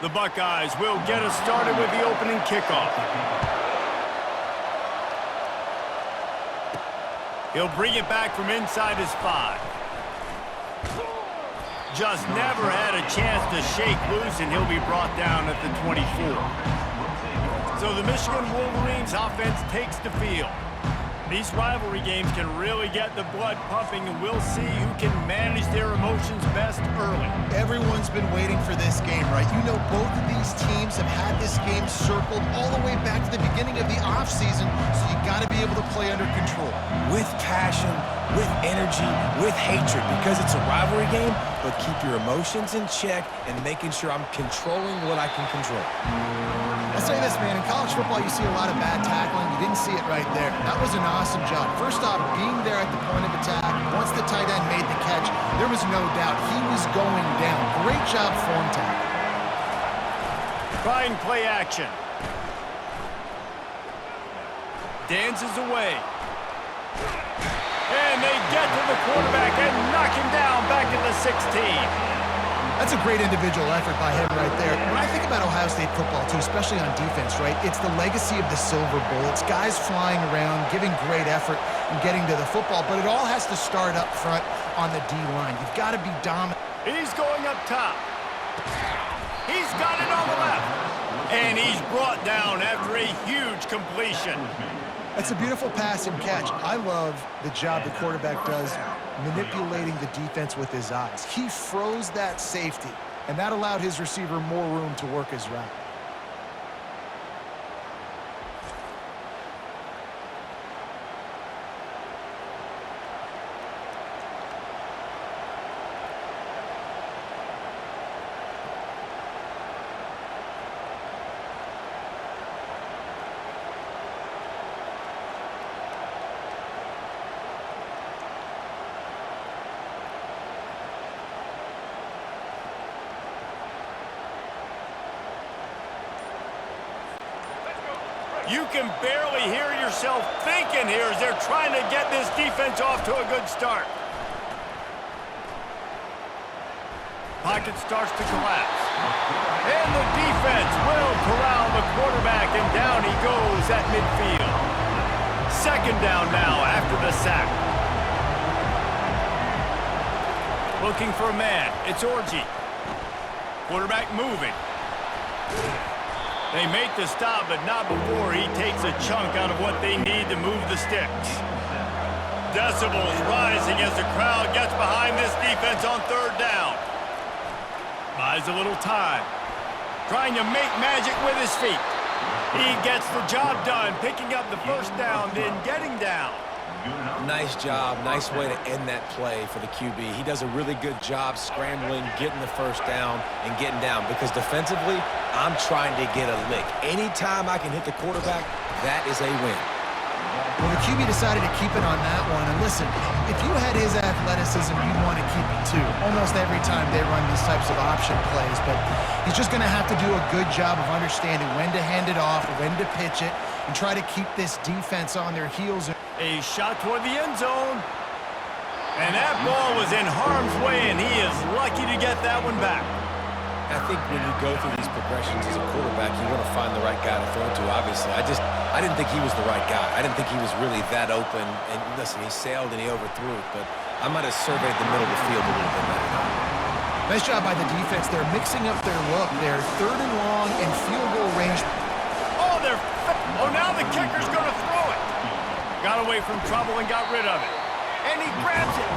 The Buckeyes will get us started with the opening kickoff. He'll bring it back from inside his 5. Just never had a chance to shake loose, and he'll be brought down at the 24. So the Michigan Wolverines offense takes the field. These rivalry games can really get the blood pumping, and we'll see who can manage their emotions best early. Everyone's been waiting for this game, right? You know, both of these teams have had this game circled all the way back to the beginning of the offseason, so you got to be able to play under control. With passion, with energy, with hatred, because it's a rivalry game, but keep your emotions in check and making sure I'm controlling what I can control. I'll say this, man, in college football you see a lot of bad tackling. You didn't see it right there. That was an awesome job. First off, being there at the point of attack, once the tight end made the catch, there was no doubt he was going down. Great job form tackle. Trying play action. Dances away. And they get to the quarterback and knock him down back at the 16. That's a great individual effort by him right there. When I think about Ohio State football, too, especially on defense, right, it's the legacy of the Silver Bowl. It's guys flying around, giving great effort and getting to the football, but it all has to start up front on the D-line. You've got to be dominant. He's going up top. He's got it on the left. And he's brought down after a huge completion. That's a beautiful pass and catch. I love the job the quarterback does manipulating the defense with his eyes. He froze that safety, and that allowed his receiver more room to work his route. You can barely hear yourself thinking here as they're trying to get this defense off to a good start. Pocket starts to collapse. And the defense will corral the quarterback, and down he goes at midfield. Second down now after the sack. Looking for a man. It's Orji. Quarterback moving. They make the stop, but not before he takes a chunk out of what they need to move the sticks. Decibels rising as the crowd gets behind this defense on third down. Buys a little time. Trying to make magic with his feet. He gets the job done, picking up the first down, then getting down. Nice job. Nice way to end that play for the QB. He does a really good job scrambling, getting the first down, and getting down. Because defensively, I'm trying to get a lick. Anytime I can hit the quarterback, that is a win. Well, the QB decided to keep it on that one. And listen, if you had his athleticism, you'd want to keep it too. Almost every time they run these types of option plays. But he's just going to have to do a good job of understanding when to hand it off, when to pitch it, and try to keep this defense on their heels. A shot toward the end zone. And that ball was in harm's way, and he is lucky to get that one back. I think when you go through these progressions as a quarterback, you want to find the right guy to throw to, obviously. I didn't think he was the right guy. I didn't think he was really that open. And listen, he sailed and he overthrew it, but I might have surveyed the middle of the field a little bit better. Nice job by the defense. They're mixing up their look. They're third and long and field goal range. Oh, now the kicker's going to throw it. Got away from trouble and got rid of it. And he grabs it.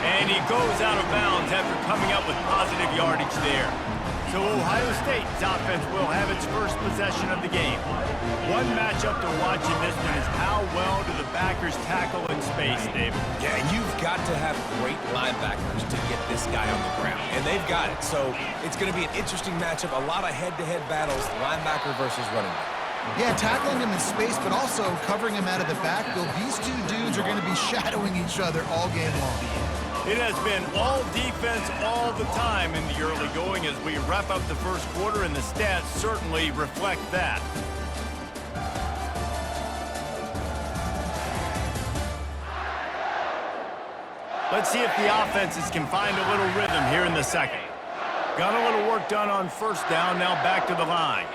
And he goes out of bounds after coming up with positive yardage there. So Ohio State's offense will have its first possession of the game. One matchup to watch in this one is how well do the backers tackle in space, David. Yeah, you've got to have great linebackers to get this guy on the ground. And they've got it. So it's going to be an interesting matchup. A lot of head-to-head battles, linebacker versus running back. Yeah, tackling him in space, but also covering him out of the backfield. These two dudes are going to be shadowing each other all game long. It has been all defense all the time in the early going as we wrap up the first quarter, and the stats certainly reflect that. Let's see if the offenses can find a little rhythm here in the second. Got a little work done on first down, now back to the line.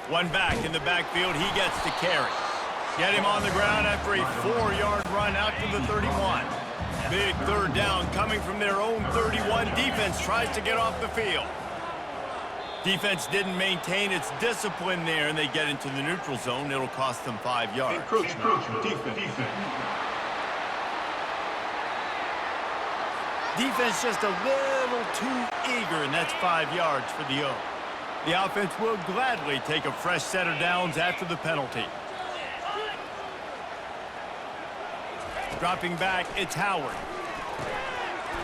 One back in the backfield, he gets to carry. Get him on the ground after a 4-yard run out to the 31. Big third down coming from their own 31. Defense tries to get off the field. Defense didn't maintain its discipline there, and they get into the neutral zone. It'll cost them 5 yards. Defense just a little too eager, and that's 5 yards for the O. The offense will gladly take a fresh set of downs after the penalty. Dropping back, it's Howard.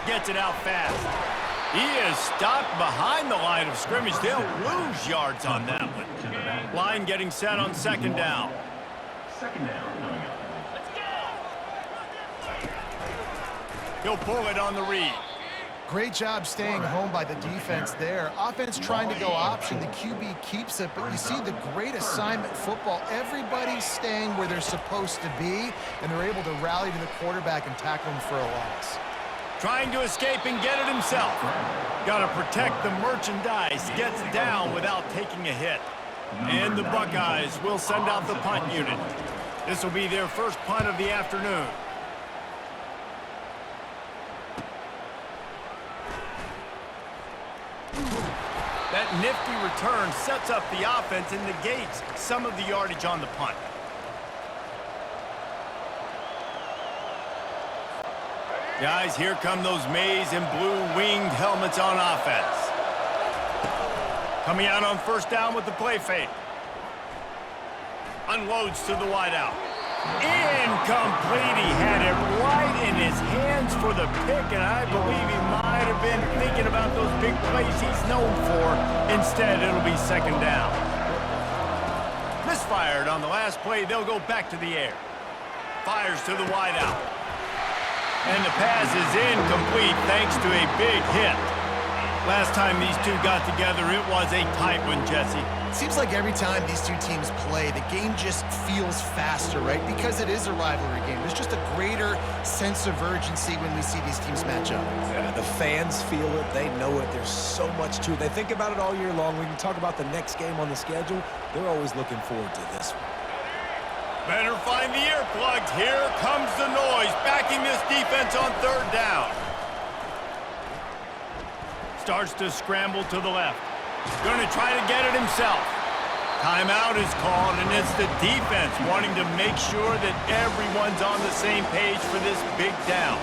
Gets it out fast. He is stopped behind the line of scrimmage. They'll lose yards on that one. Line getting set on second down. He'll pull it on the read. Great job staying home by the defense there. Offense trying to go option. The QB keeps it, but you see the great assignment football. Everybody's staying where they're supposed to be, and they're able to rally to the quarterback and tackle him for a loss. Trying to escape and get it himself. Got to protect the merchandise. Gets down without taking a hit. And the Buckeyes will send out the punt unit. This will be their first punt of the afternoon. That nifty return sets up the offense and negates some of the yardage on the punt. Guys, here come those maize and blue winged helmets on offense. Coming out on first down with the play fake. Unloads to the wideout. Incomplete. He had it right in his hands for the pick, and I believe he might have been thinking about those big plays he's known for. Instead, it'll be second down. Misfired on the last play. They'll go back to the air. Fires to the wideout. And the pass is incomplete thanks to a big hit. Last time these two got together, it was a tight one, Jesse. It seems like every time these two teams play, the game just feels faster, right? Because it is a rivalry game. There's just a greater sense of urgency when we see these teams match up. Yeah, the fans feel it. They know it. There's so much to it. They think about it all year long. When you talk about the next game on the schedule, they're always looking forward to this one. Better find the earplugs. Here comes the noise, backing this defense on third down. Starts to scramble to the left. Going to try to get it himself. Timeout is called, and it's the defense wanting to make sure that everyone's on the same page for this big down.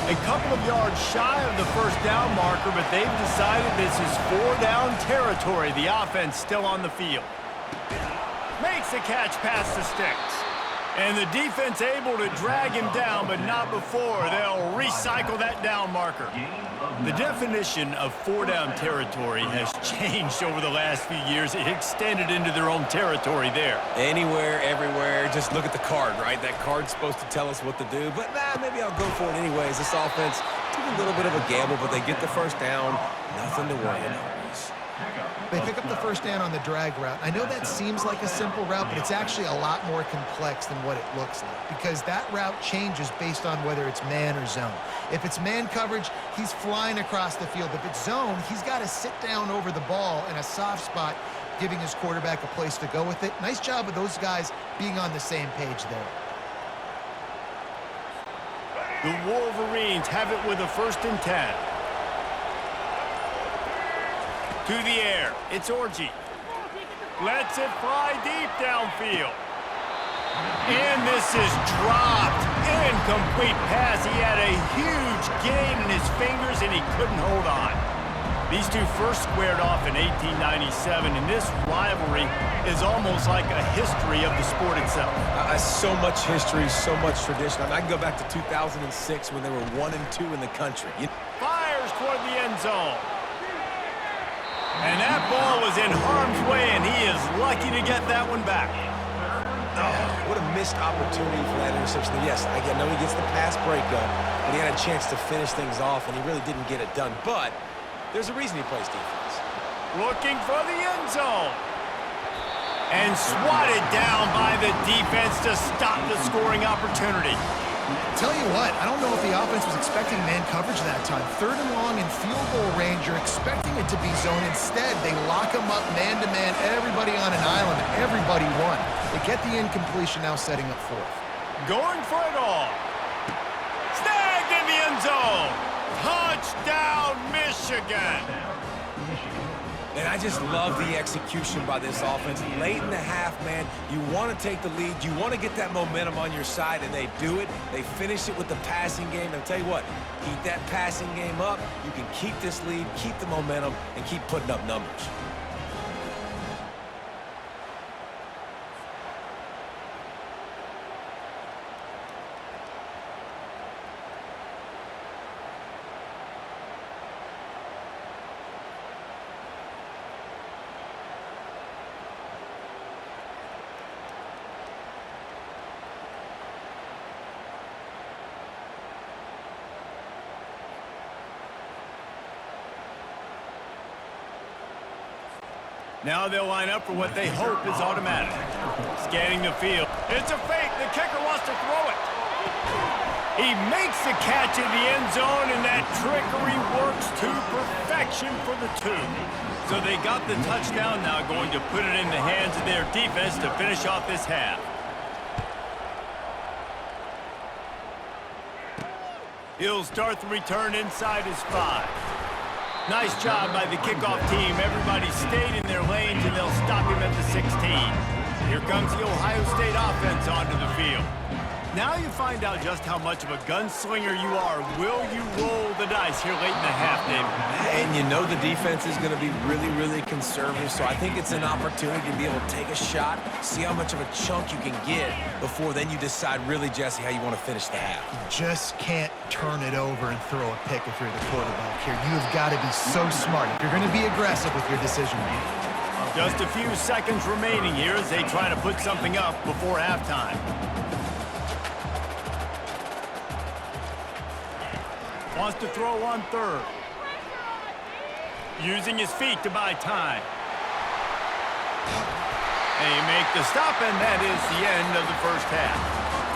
A couple of yards shy of the first down marker, but they've decided this is 4-down territory. The offense still on the field. Makes the catch past the sticks. And the defense able to drag him down, but not before. They'll recycle that down marker. The definition of 4-down territory has changed over the last few years. It extended into their own territory there. Anywhere, everywhere, just look at the card, right? That card's supposed to tell us what to do, but maybe I'll go for it anyways. This offense took a little bit of a gamble, but they get the first down. Nothing to worry about. They pick up the first down on the drag route. I know that seems like a simple route, but it's actually a lot more complex than what it looks like because that route changes based on whether it's man or zone. If it's man coverage, he's flying across the field. If it's zone, he's got to sit down over the ball in a soft spot, giving his quarterback a place to go with it. Nice job of those guys being on the same page there. The Wolverines have it with a 1st and 10. To the air, it's Orji. Lets it fly deep downfield. And this is dropped. Incomplete pass. He had a huge gain in his fingers, and he couldn't hold on. These two first squared off in 1897, and this rivalry is almost like a history of the sport itself. So much history, so much tradition. I can go back to 2006 when they were 1-2 in the country. Fires toward the end zone. And that ball was in harm's way, and he is lucky to get that one back. Oh, what a missed opportunity for that interception. Yes, I know he gets the pass breakup, but he had a chance to finish things off, and he really didn't get it done. But there's a reason he plays defense. Looking for the end zone. And swatted down by the defense to stop the scoring opportunity. Tell you what, I don't know if the offense was expecting man coverage that time. 3rd and long in field goal range, you're expecting it to be zone. Instead, they lock them up man-to-man, everybody on an island, everybody won. They get the incompletion, now setting up 4th. Going for it all. Snagged in the end zone. Touchdown, Michigan. And I just love the execution by this offense. Late in the half, man, you want to take the lead. You want to get that momentum on your side, and they do it. They finish it with the passing game. And I'll tell you what, keep that passing game up. You can keep this lead, keep the momentum, and keep putting up numbers. Now they'll line up for what they hope is automatic. Scanning the field. It's a fake. The kicker wants to throw it. He makes the catch in the end zone, and that trickery works to perfection for the 2. So they got the touchdown, now going to put it in the hands of their defense to finish off this half. He'll start the return inside his 5. Nice job by the kickoff team. Everybody stayed in their lanes, and they'll stop him at the 16. Here comes the Ohio State offense onto the field. Now you find out just how much of a gunslinger you are. Will you roll the dice here late in the half, David? And you know the defense is going to be really, really conservative, so I think it's an opportunity to be able to take a shot, see how much of a chunk you can get before then you decide really, Jesse, how you want to finish the half. You just can't turn it over and throw a pick if you're the quarterback here. You've got to be so smart if you're going to be aggressive with your decision making. Just a few seconds remaining here as they try to put something up before halftime. Wants to throw on 3rd. Using his feet to buy time. They make the stop, and that is the end of the first half.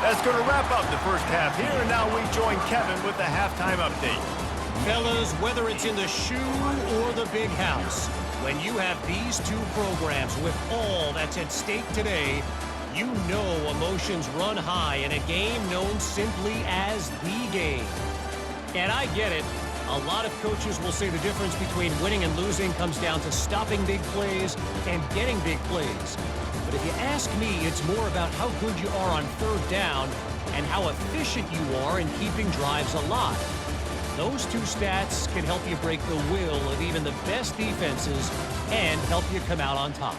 That's going to wrap up the first half here, and now we join Kevin with the halftime update. Fellas, whether it's in the shoe or the big house, when you have these 2 programs with all that's at stake today, you know emotions run high in a game known simply as the game. And I get it. A lot of coaches will say the difference between winning and losing comes down to stopping big plays and getting big plays. But if you ask me, it's more about how good you are on 3rd down and how efficient you are in keeping drives alive. Those 2 stats can help you break the will of even the best defenses and help you come out on top.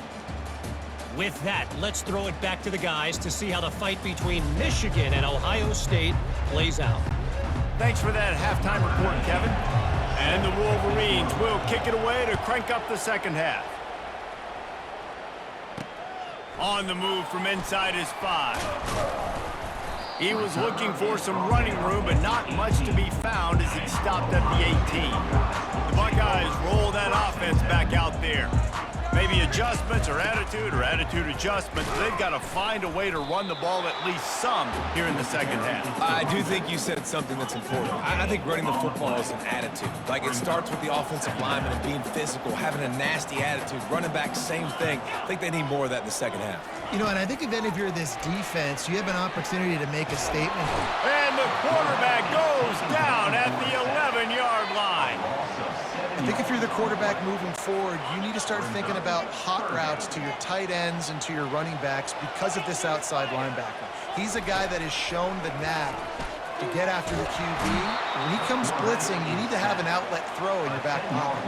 With that, let's throw it back to the guys to see how the fight between Michigan and Ohio State plays out. Thanks for that halftime report, Kevin. And the Wolverines will kick it away to crank up the second half. On the move from inside his 5. He was looking for some running room, but not much to be found as he stopped at the 18. The Buckeyes roll that offense back out there. Maybe adjustments or attitude adjustments, but they've got to find a way to run the ball at least some here in the second half. I do think you said something that's important. I think running the football is an attitude. Like, it starts with the offensive lineman and being physical, having a nasty attitude. Running back, same thing. I think they need more of that in the second half. You know, and I think even if you're this defense, you have an opportunity to make a statement. And the quarterback goes down at the 11-yard line. I think if you're the quarterback moving forward, you need to start thinking about hot routes to your tight ends and to your running backs because of this outside linebacker. He's a guy that has shown the knack to get after the QB. When he comes blitzing, you need to have an outlet throw in your back pocket.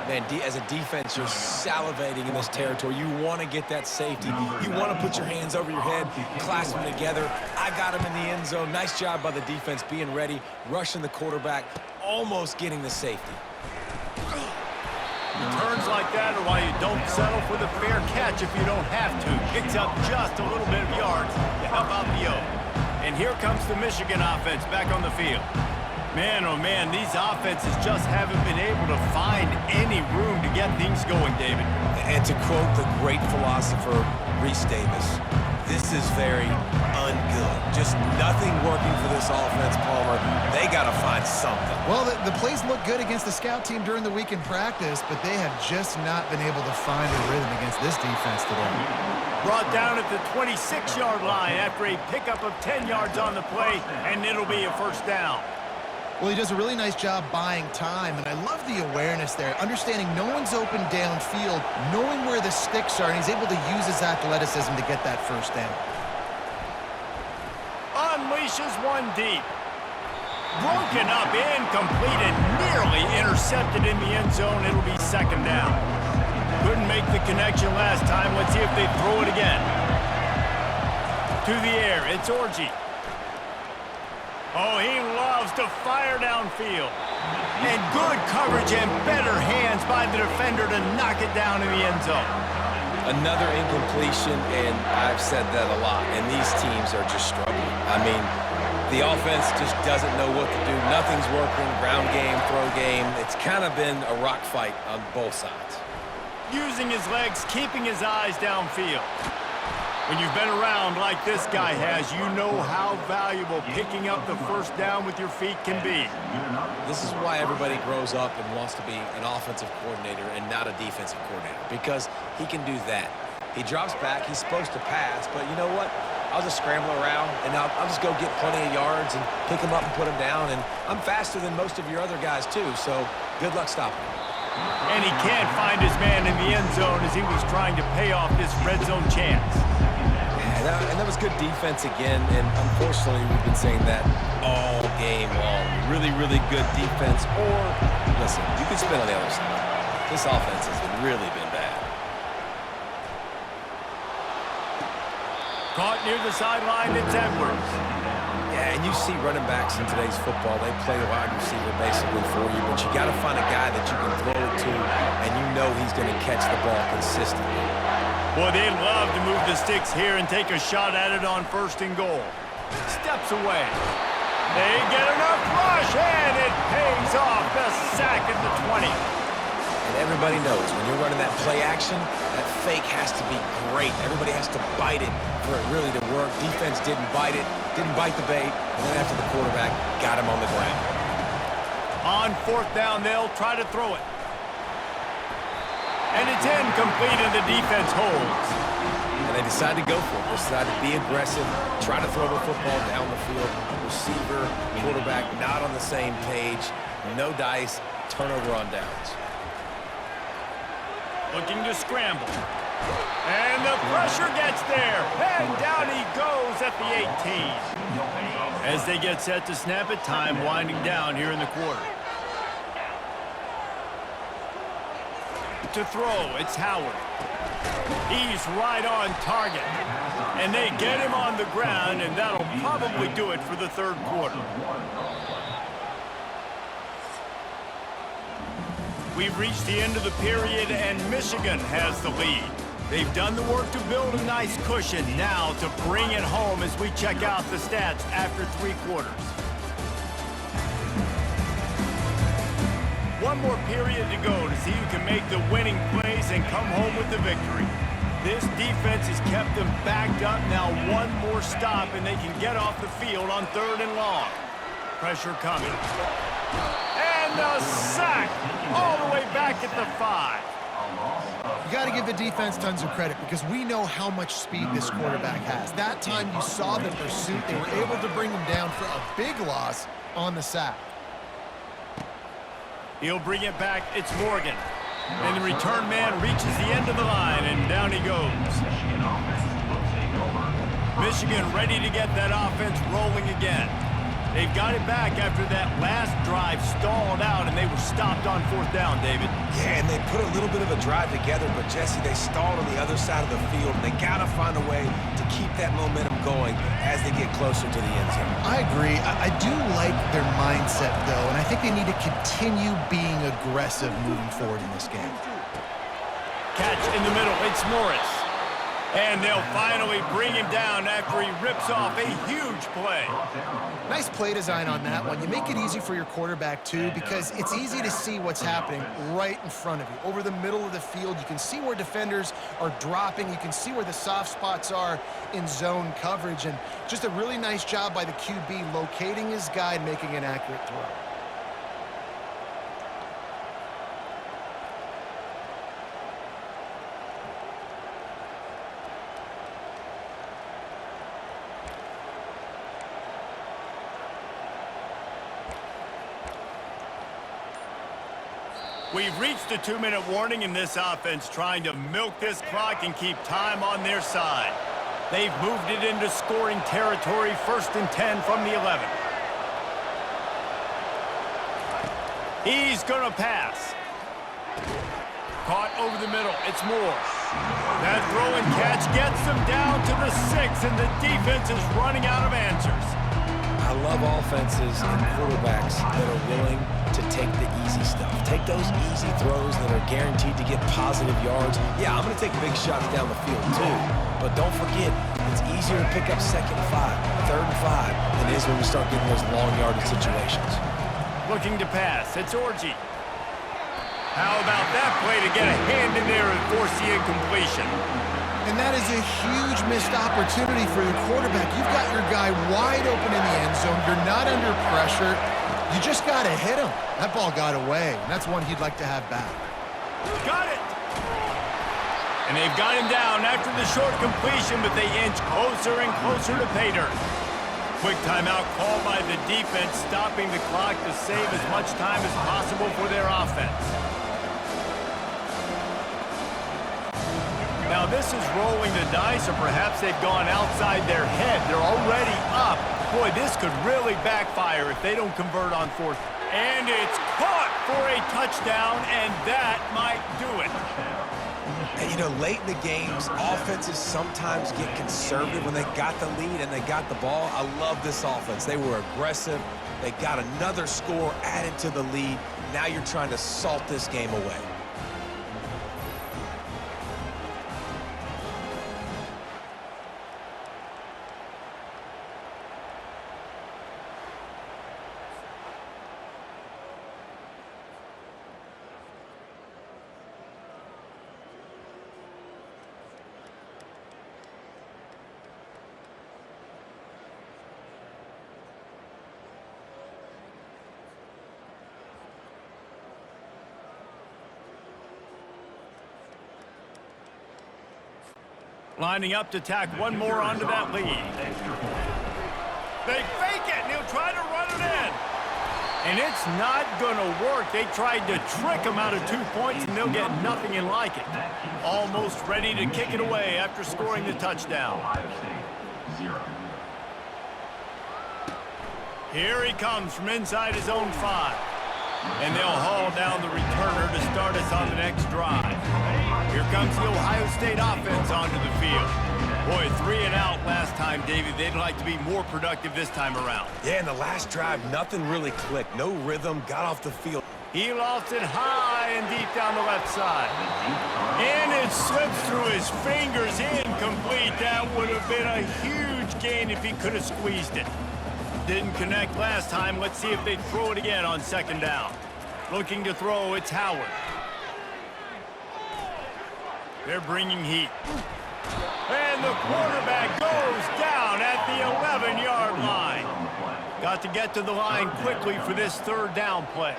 Man, as a defense, you're salivating in this territory. You want to get that safety. You want to put your hands over your head, clasp them together. I got him in the end zone. Nice job by the defense being ready, rushing the quarterback, almost getting the safety. Returns like that are why you don't settle for the fair catch if you don't have to. Picks up just a little bit of yards to help out the O. And here comes the Michigan offense back on the field. Man, oh man, these offenses just haven't been able to find any room to get things going, David. And to quote the great philosopher, Reese Davis, this is very ungood. Just nothing working for this offense, Palmer. They got to find something. Well, the plays look good against the scout team during the week in practice, but they have just not been able to find a rhythm against this defense today. Brought down at the 26-yard line after a pickup of 10 yards on the play, and it'll be a first down. Well, he does a really nice job buying time, and I love the awareness there, understanding no one's open downfield, knowing where the sticks are, and he's able to use his athleticism to get that first down. Unleashes one deep. Broken up, incomplete, and nearly intercepted in the end zone. It'll be second down. Couldn't make the connection last time. Let's see if they throw it again. To the air, it's Orji. Oh, he loves to fire downfield. And good coverage and better hands by the defender to knock it down in the end zone. Another incompletion, and I've said that a lot, and these teams are just struggling. I mean, the offense just doesn't know what to do. Nothing's working, ground game, throw game. It's kind of been a rock fight on both sides. Using his legs, keeping his eyes downfield. When you've been around like this guy has, you know how valuable picking up the first down with your feet can be. This is why everybody grows up and wants to be an offensive coordinator and not a defensive coordinator, because he can do that. He drops back, he's supposed to pass, but you know what? I'll just scramble around, and I'll just go get plenty of yards and pick him up and put him down, and I'm faster than most of your other guys too, so good luck stopping him. And he can't find his man in the end zone as he was trying to pay off this red zone chance. And that was good defense again, and unfortunately we've been saying that all game long. Really, really good defense, or, listen, you can spin on the other side. This offense has really been bad. Caught near the sideline, it's Edwards. Yeah, and you see running backs in today's football, they play the wide receiver basically for you, but you got to find a guy that you can throw it to, and you know he's going to catch the ball consistently. Boy, they'd love to move the sticks here and take a shot at it on first and goal. Steps away. They get enough rush, and it pays off. The sack at the 20. And everybody knows when you're running that play action, that fake has to be great. Everybody has to bite it for it really to work. Defense didn't bite it, didn't bite the bait, and then after the quarterback got him on the ground. On fourth down, they'll try to throw it. And it's incomplete, and the defense holds. And they decide to go for it. They decide to be aggressive, try to throw the football down the field. Receiver, quarterback not on the same page. No dice, turnover on downs. Looking to scramble. And the pressure gets there. And down he goes at the 18. As they get set to snap it, time winding down here in the quarter. To throw, it's Howard. He's right on target. And they get him on the ground, and that'll probably do it for the third quarter. We've reached the end of the period, and Michigan has the lead. They've done the work to build a nice cushion. Now to bring it home as we check out the stats after three quarters. One more period to go to see who can make the winning plays and come home with the victory. This defense has kept them backed up. Now one more stop, and they can get off the field on third and long. Pressure coming. And the sack all the way back at the 5. You got to give the defense tons of credit because we know how much speed this quarterback has. That time you saw the pursuit. They were able to bring him down for a big loss on the sack. He'll bring it back. It's Morgan. And the return man reaches the end of the line, and down he goes. Michigan ready to get that offense rolling again. They've got it back after that last drive stalled out, and they were stopped on fourth down, David. Yeah, and they put a little bit of a drive together, but, Jesse, they stalled on the other side of the field, and they got to find a way to keep that momentum going as they get closer to the end zone. I agree. I do like their mindset, though, and I think they need to continue being aggressive moving forward in this game. Catch in the middle. It's Morris. And they'll finally bring him down after he rips off a huge play. Nice play design on that one. You make it easy for your quarterback, too, because it's easy to see what's happening right in front of you. Over the middle of the field, you can see where defenders are dropping. You can see where the soft spots are in zone coverage. And just a really nice job by the QB locating his guy and making an accurate throw. We've reached the 2-minute warning in this offense, trying to milk this clock and keep time on their side. They've moved it into scoring territory, 1st and 10 from the 11. He's going to pass. Caught over the middle. It's Moore. That throw and catch gets them down to the 6, and the defense is running out of answers. I love offenses and quarterbacks that are willing to take the easy stuff. Take those easy throws that are guaranteed to get positive yards. Yeah, I'm going to take big shots down the field too. But don't forget, it's easier to pick up 2nd and 5, 3rd and 5 than it is when we start getting those long yardage situations. Looking to pass. It's Orji. How about that play to get a hand in there and force the incompletion? And that is a huge missed opportunity for the quarterback. You've got your guy wide open in the end zone. You're not under pressure. You just got to hit him. That ball got away, and that's one he'd like to have back. Got it! And they've got him down after the short completion, but they inch closer and closer to pay dirt. Quick timeout called by the defense, stopping the clock to save as much time as possible for their offense. Now this is rolling the dice, or perhaps they've gone outside their head. They're already up. Boy, this could really backfire if they don't convert on 4th. And it's caught for a touchdown, and that might do it. And, you know, late in the games, offenses sometimes get conservative when they got the lead and they got the ball. I love this offense. They were aggressive. They got another score added to the lead. Now you're trying to salt this game away. Lining up to tack one more onto that lead. They fake it, and he'll try to run it in. And it's not going to work. They tried to trick him out of 2 points, and they'll get nothing in like it. Almost ready to kick it away after scoring the touchdown. Here he comes from inside his own 5. And they'll haul down the returner to start us on the next drive. Here comes the Ohio State offense onto the field. Boy, 3 and out last time, David. They'd like to be more productive this time around. Yeah, in the last drive, nothing really clicked. No rhythm, got off the field. He lofts it high and deep down the left side. And it slips through his fingers, incomplete. That would have been a huge gain if he could have squeezed it. Didn't connect last time. Let's see if they throw it again on 2nd down. Looking to throw, it's Howard. They're bringing heat. And the quarterback goes down at the 11-yard line. Got to get to the line quickly for this 3rd down play.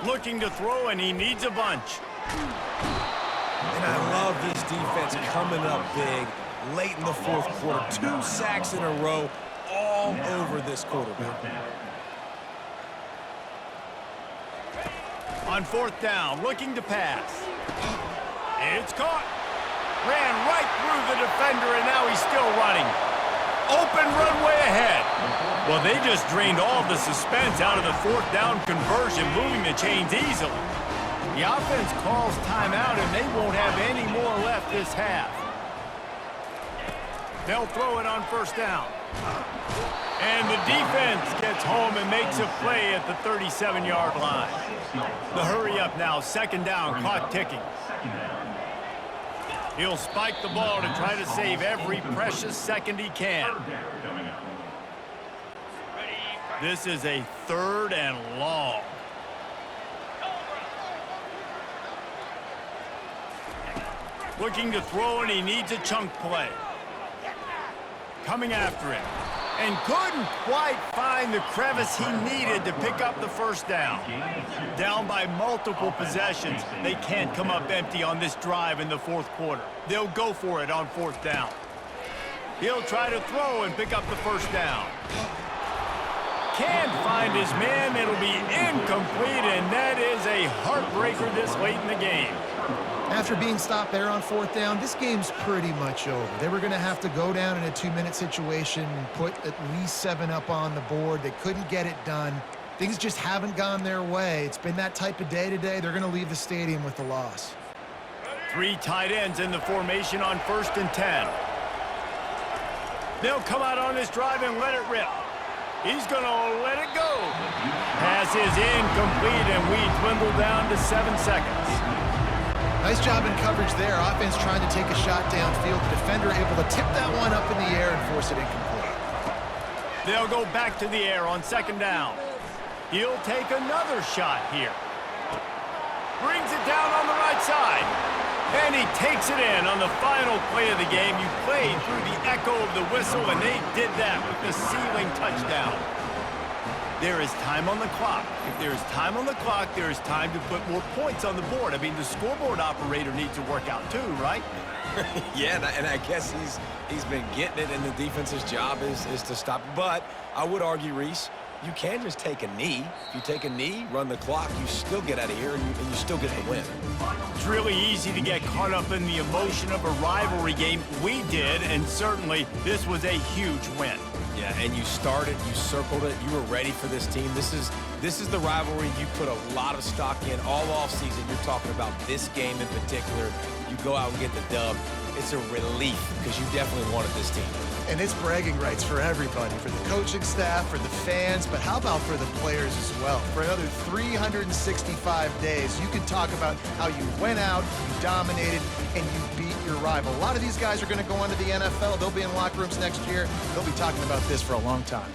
Looking to throw, and he needs a bunch. And I love this defense coming up big late in the 4th quarter. 2 sacks in a row all over this quarterback. On 4th down, looking to pass. It's caught. Ran right through the defender, and now he's still running. Open runway ahead. Well, they just drained all the suspense out of the 4th down conversion, moving the chains easily. The offense calls timeout, and they won't have any more left this half. They'll throw it on first down. And the defense gets home and makes a play at the 37-yard line. The hurry up now, second down, clock ticking. He'll spike the ball to try to save every precious second he can. This is a 3rd and long. Looking to throw, and he needs a chunk play. Coming after him. And couldn't quite find the crevice he needed to pick up the first down. Down by multiple possessions. They can't come up empty on this drive in the 4th quarter. They'll go for it on 4th down. He'll try to throw and pick up the first down. Can't find his man. It'll be incomplete, and that is a heartbreaker this late in the game. After being stopped there on 4th down, this game's pretty much over. They were going to have to go down in a 2-minute situation and put at least 7 up on the board. They couldn't get it done. Things just haven't gone their way. It's been that type of day today. They're going to leave the stadium with the loss. 3 tight ends in the formation on 1st and 10. They'll come out on this drive and let it rip. He's going to let it go. Pass is incomplete, and we dwindle down to 7 seconds. Nice job in coverage there. Offense trying to take a shot downfield. The defender able to tip that one up in the air and force it incomplete. They'll go back to the air on 2nd down. He'll take another shot here. Brings it down on the right side. And he takes it in on the final play of the game. You played through the echo of the whistle, and they did that with the ceiling touchdown. There is time on the clock. If there is time on the clock, there is time to put more points on the board. I mean, the scoreboard operator needs to work out too, right? Yeah, and I guess he's been getting it, and the defense's job is to stop. But I would argue, Reese, you can just take a knee. If you take a knee, run the clock, you still get out of here, and you still get the win. It's really easy to get caught up in the emotion of a rivalry game. We did, and certainly this was a huge win. Yeah, and you started, you circled it, you were ready for this team. This is the rivalry you put a lot of stock in all offseason. You're talking about this game in particular. You go out and get the dub. It's a relief because you definitely wanted this team. And it's bragging rights for everybody, for the coaching staff, for the fans, but how about for the players as well? For another 365 days, you can talk about how you went out, you dominated, and you beat your rival. A lot of these guys are going to go on to the NFL. They'll be in locker rooms next year. They'll be talking about this for a long time.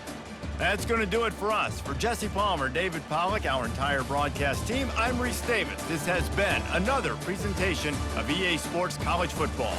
That's going to do it for us. For Jesse Palmer, David Pollack, our entire broadcast team, I'm Reese Davis. This has been another presentation of EA Sports College Football.